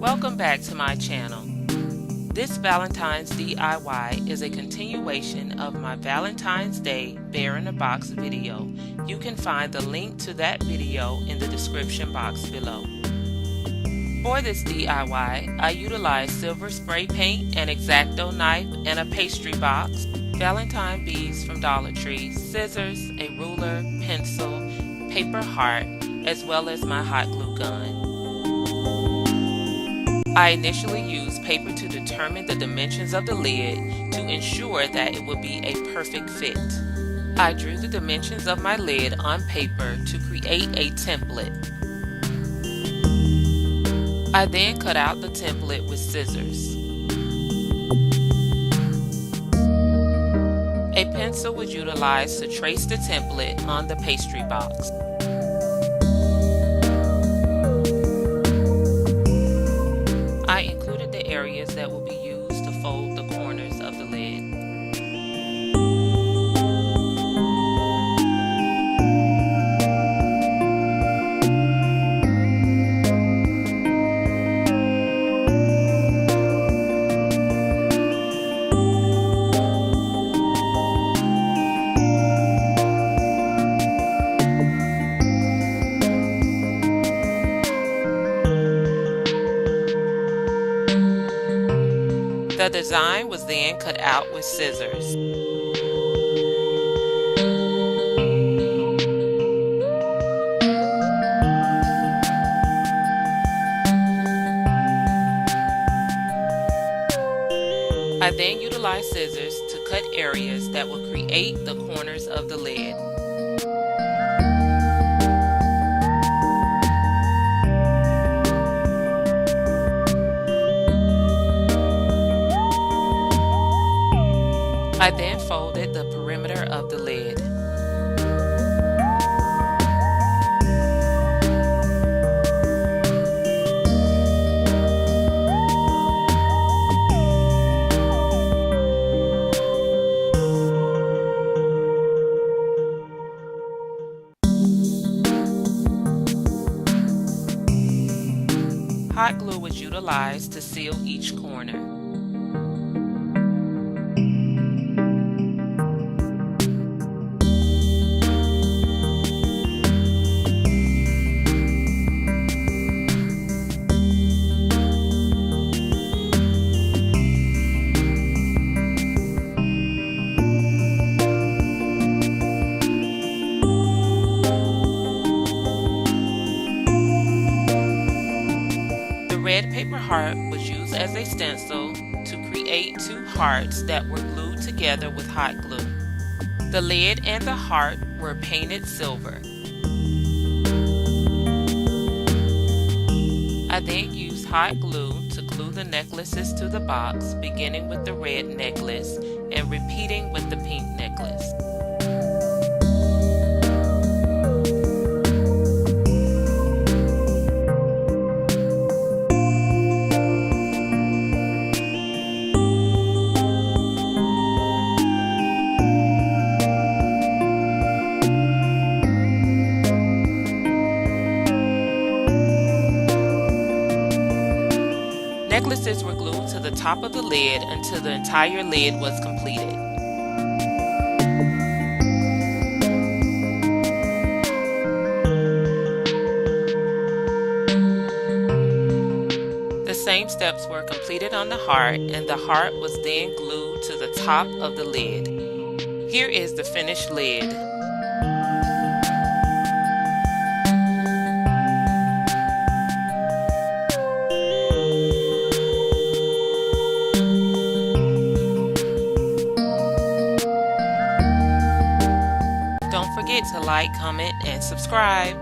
Welcome back to my channel. This Valentine's DIY is a continuation of my Valentine's Day Bear in a Box video. You can find the link to that video in the description box below. For this DIY, I utilized silver spray paint, an X-Acto knife, and a pastry box, Valentine beads from Dollar Tree, scissors, a ruler, pencil, paper heart, as well as my hot glue gun. I initially used paper to determine the dimensions of the lid to ensure that it would be a perfect fit. I drew the dimensions of my lid on paper to create a template. I then cut out the template with scissors. A pencil was utilized to trace the template on the pastry box. I included the areas that will be used to fold the corners of the lid. The design was then cut out with scissors. I then utilized scissors to cut areas that will create the corners of the lid. I then folded the perimeter of the lid. Hot glue was utilized to seal each corner. Red paper heart was used as a stencil to create two hearts that were glued together with hot glue. The lid and the heart were painted silver. I then used hot glue to glue the necklaces to the box, beginning with the red necklace and repeating with the pink necklace. Necklaces were glued to the top of the lid until the entire lid was completed. The same steps were completed on the heart, and the heart was then glued to the top of the lid. Here is the finished lid. Don't forget to like, comment, and subscribe.